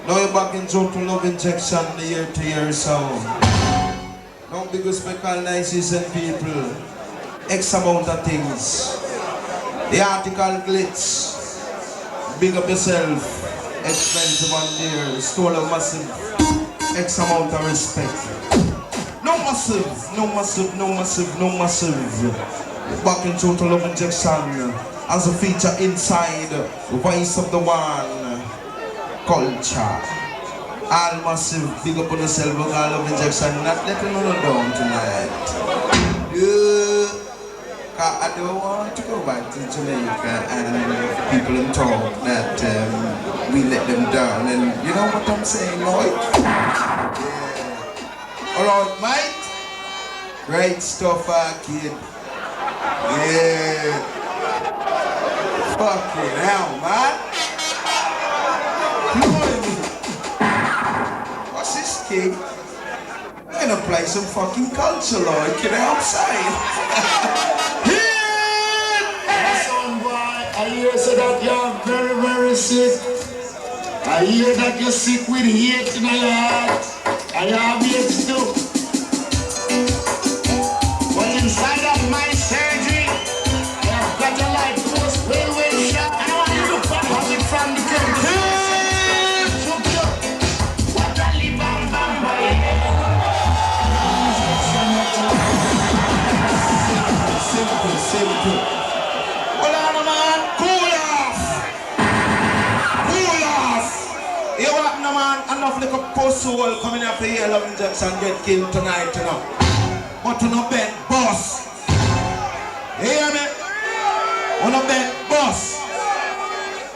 Now you're back in total Luv Injection, the year-to-year sound. Now big respect all nices and people. X amount of things. The article glitz. Big up yourself. Expensive and dear. Stole a massive X amount of respect. No massive, no massive, no massive, no massive. Back in total Luv Injection as a feature inside Voice of the One Culture. All massive, big up on yourself, all Luv Injection, not letting no down tonight. Yeah. I don't want to go back to Jamaica and people in talk that we let them down, and you know what I'm saying, Lloyd? Yeah. Alright, mate? Great stuff, kid. Yeah. Fucking hell, man. What's this, kid? I'm gonna play some fucking culture, Lloyd, you know what I'm saying? I hear say that you're very, very sick. I hear that you're sick with hate in your heart. I have hate too. But inside of my surgery, I've got a light post railway shot. I want you to pop it from the country. What a live bam bam boy. Simple, simple. Hold on, man. Cool off. Cool off. You what, no, man? Enough little post soul coming up here, Luv Injection get killed tonight, you know. But to no bet, boss. You hear me? On no bet, boss.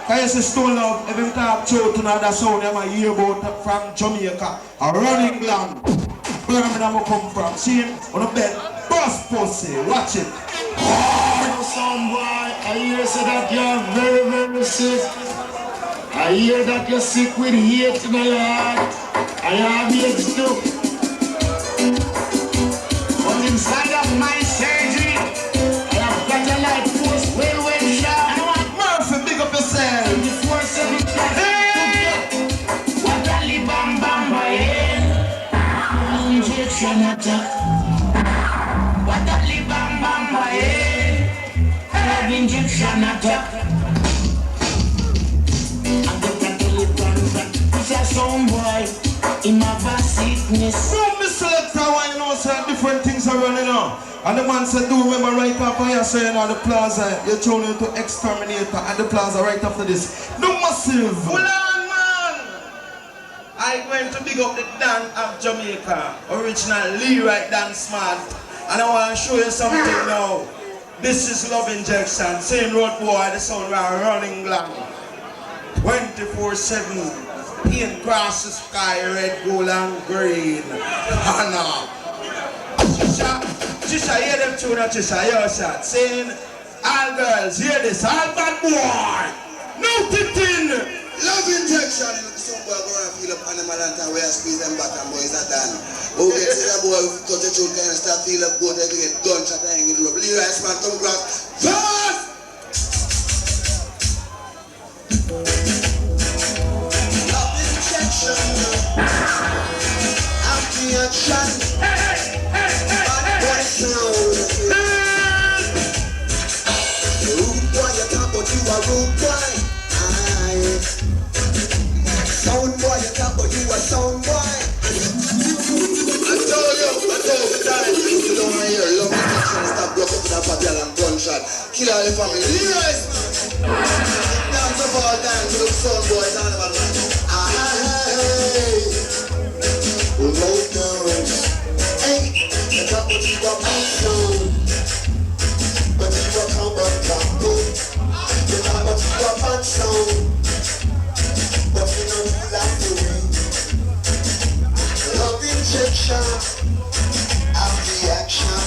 Cause you see Stone Love, if him talk true to another sound, you might hear about from Jamaica, a running land. Birmingham Uk come from. See him? On no bet, boss pussy. Watch it. Some boy, I hear say that you're very, very sick. I hear that you're sick with hate in your heart. I have hate too. But inside of my surgery, I have got a light post railway shot. I want Murphy, big up yourself. 24/7 What a li bam bam boy. Injection attack. What a li bam bam boy. Luv Injection attack. I'm the it's a song boy in my sickness. From the selector, why you know, say different things are running on. And the man said, do remember right after you saying at the plaza, you're thrown into exterminator at the plaza right after this. No massive. Hold on, man. I'm going to big up the Dan of Jamaica, original Leroy Dan Smart. And I want to show you something now. This is Luv Injection, same road boy, the sound we are running long. 24/7. Paint across the sky, red, gold and green. Anna. Chisha, hear them tune up, Chisha, your shot. Saying, all girls, hear this, all bad boy. No tittin. Luv Injection. Some boy go and feel up animal and time where I squeeze them back and boys are done. Oh, get to that boy, cut the tune kind of start feel up, go there to get gunshot and hang it up. Leroy man, come back. Fast! Anti-action. Bad boy sound. Rude boy, you talk but you a rude boy. Aye. Sound boy, you talk but you a sound boy. I told you time. You don't want to hear Luv Injection stop broke up with a bad girl and gunshot. Kill all the family. Leroy. Dance of all time to the sound boys and the bad man. Aye. Hey, the top of you are my soul, but you are come on top. The top of you are my soul, but you know you like the way. Luv Injection, I'm the action.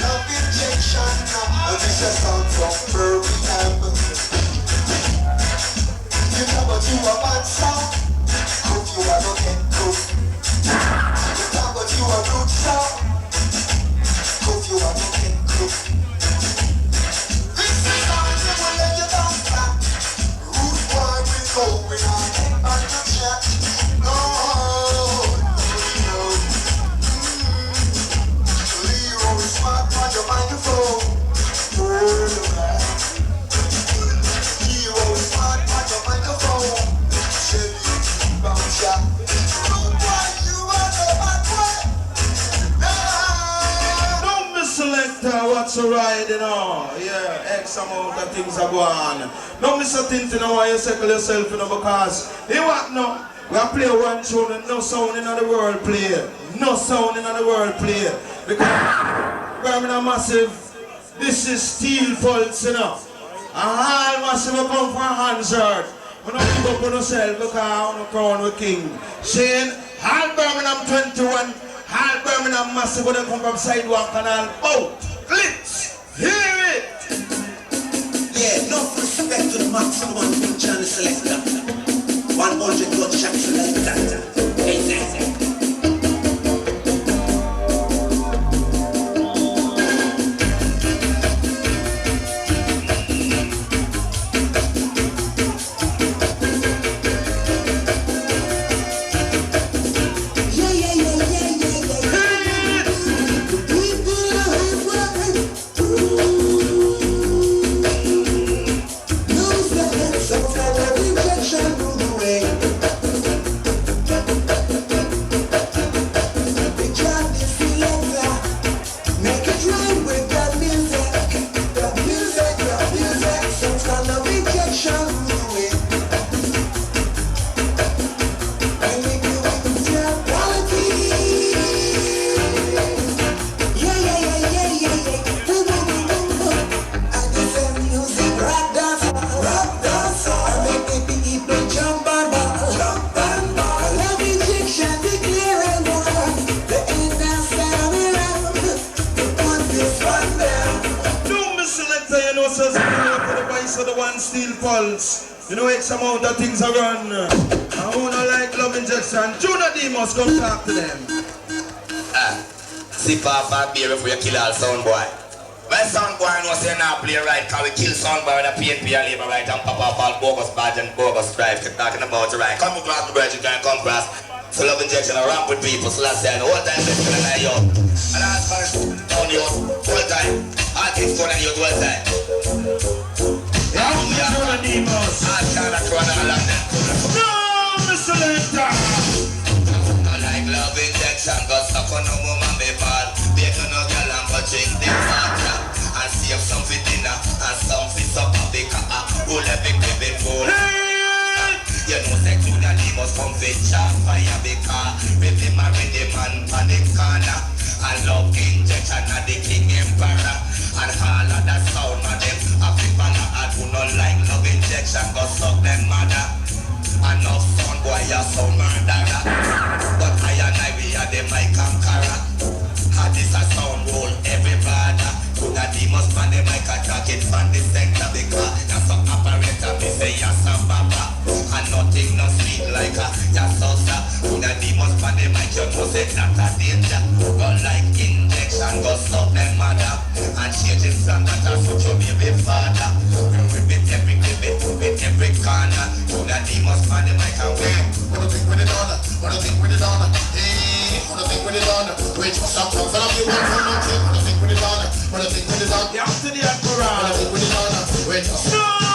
Luv Injection, this is a song from Birmingham. to ride, you know. Yeah, X amount of things are going on. No, Mr. Tintin, I want you to circle yourself, you know, because you what no? We are play one tune and no sound in the world play. No sound in the world play. Because Birmingham Massive, this is steel pulse, you know. And all Massive will come from Hansard. We don't give up on ourselves because I want to crown with King. Shane, all Birmingham 21, all Birmingham Massive, when they come from Sidewalk Canal, out, glitz, hear it! Yeah, no respect to the maximum one feature and the selector. 100 gunshots like that. Exactly. You know X amount of things are run. I wanna like Luv Injection. Junior D must come talk to them. Sip off a beer before you kill all sound boy. My sound boy knows say not play right, cause we kill sound boy with a PNP and labor right and pop off all bogus badge and bogus drive. Keep talking about the right. Come across the bridge, you can come across. So Luv Injection I ramp with people, so last time the whole time they're feeling like yo. And I ask for down the full time. I think phone and you the whole time. Yeah, Junior D must. No, Mr. Selector. I like Luv Injection, got stuck on no woman be bad. Bacon no girl and go drink the water. And save some for dinner and some for supper. Because roll every crib full. You know say Junior D must come fit shot fire. Because with him and with him and on the corner. And Luv Injection and the King Emperor. And all of that sound of them people who not like Luv Injection go suck them mother. Enough sound boy a sound murderer. But I and I we are the mic conqueror. And this a sound roll every brother. To the demons man the mic a track it from the center. Because you're some operator me say you're some baba. And nothing no sweet like a you're salsa. To the demons man the mic you know say that a danger. Go like injection go suck them mother. And change it from that a such your baby father. With every corner. To the demons man the mic and wait. What do you think with it on? What do you think with it on? Hey, what do you think with it on? Wait, what's up? What do you think with it on? What do you think with it on? You have to the Emperor. What do you think with it on? Wait, no!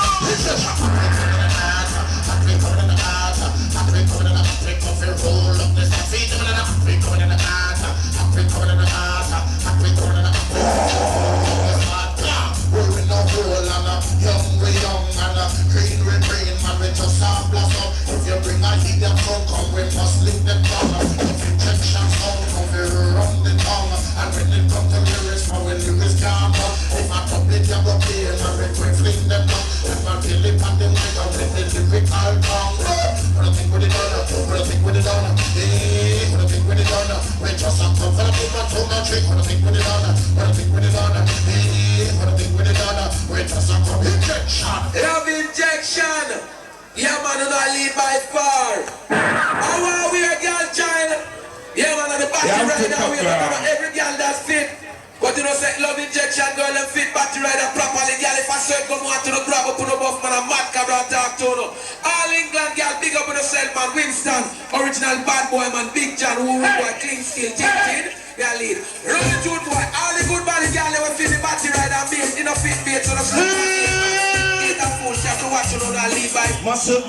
If you bring a heat them so come we must lick them down. Injection sound come we run the tongue. And when it come to lyrics, now when lyrics come up. If I public you go play and we fling them down. If I kill it on the mic and with the lyrical tongue. What do you think with it on? What do you think with it on? Hey, what do you think with it on? We just a come for the people to no trick. What do you think with it on? What do you think with it on? Hey, what do you think with it on? We just a come injection. Luv Injection. Yeah man, you don't lead by far. How are we a girl child? Yeah man, on the party right now, we have every girl that's fit. But you know say Luv Injection girl and fit party rider properly. Girl if I say come on to the grab up on the buff man and mad cabra talk to you. All England girl big up on yourself man. Winston, original bad boy man. Big John, who boy, clean skill, Tintin. Yeah lead. Run the tune boy. All the good body girl they will fit the party rider beat. You know fit beat so the fool, she have to watch you know that lead by Massive.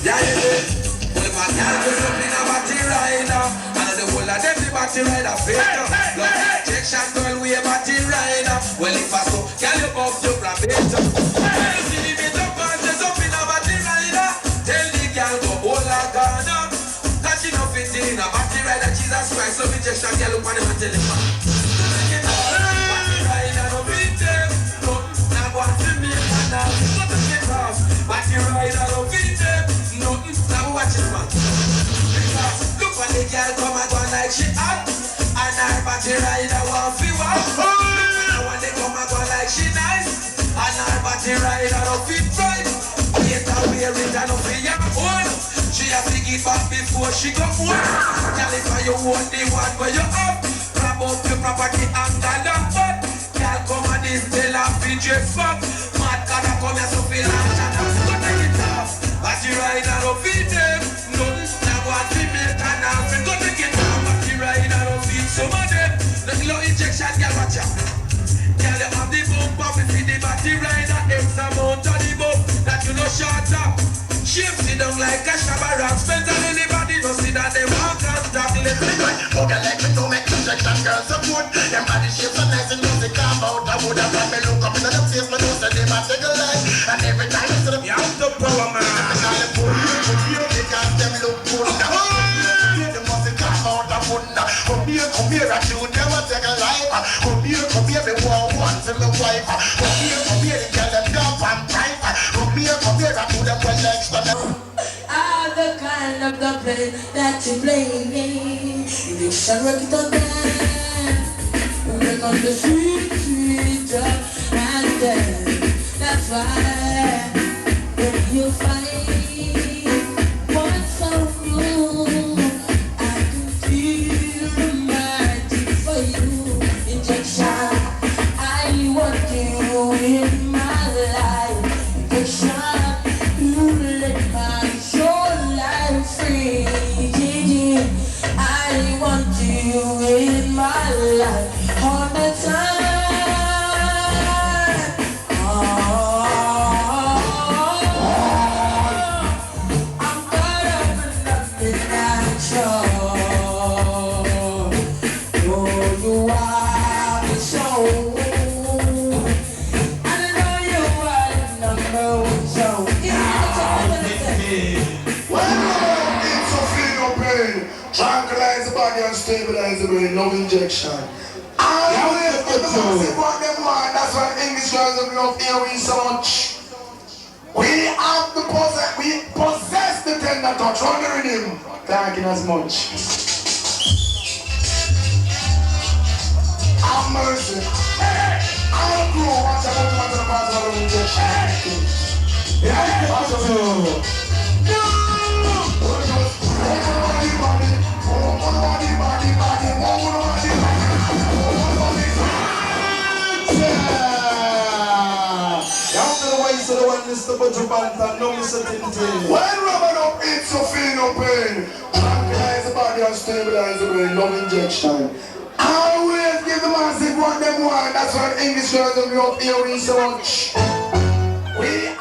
yeah, well if I can't do something about the rider, and the whole of them the body rider fit. Love injection girl we a body rider. Well if I so, girl you up to grab it. You see the bit of pants up in a body rider. Tell the girl go hold her gun up. Cause she no fit in a body rider. Jesus Christ, love injection girl look on him and tell him man. Body rider no fit them. No, now go to me and now go to get off. Body rider no fit them. No, now watch it man. Look when the girl come and go like she hot. And her body rider want fi walk. Now when they come and go like she nice. And her body rider no fit right. Later wear it and no fi your own. She have to give back before she go home. Girl if you want the one where you up. Grab up your property and gal up but. Girl come and this tell her fi dress back. Mad kada come here so fi launch and I'm so take it off. Body rider no fit them. What we make and now we go to get down. But the rider don't feed some of them. The Luv Injection, girl, watch out. Girl, you have the bump up. We see the body rider. X amount of the bump that you know short up. Shape sit down like a shabba rock. Spend on anybody, no see that they walk and talk. Let's go. Okay, like me to make injection girls so good. Them body shapes so nice and music come out. I would have me look up into the face. Me know that they might take a life. And every time I see them, you have the power, man. Because them look good. They must come out of wood. Come here, I do never take a life. Come here, me want one to my wife. Come here, the girl them dump and pipe. Come here, I do them well extra. I'm the kind of the play that you play. You shall work it on them. Work on the sweet stuff and then that's why when you find what's so new, I can feel the magic for you. Injection, I want you in my life. Injection, you let my soul life free. I want you in my life all the time. I'm caught up in nothing natural. Oh, you are the soul. And I know you are the number one soul. Well, it's a feel no pain. Tranquilize the body and stabilize the brain. Luv Injection. I will get the massive what them want. That's why English girls of love here we so much. We have the we possess the tender touch on the rhythm. Talking as much. Have mercy. I'll grow once I go to the part of Luv Injection. Yeah, watch out. When rubbing up it's so feel no pain. Tranquilize the body and stabilize the brain. Luv Injection. Always give the massive what them want. That's why English girls of Europe here we so much. We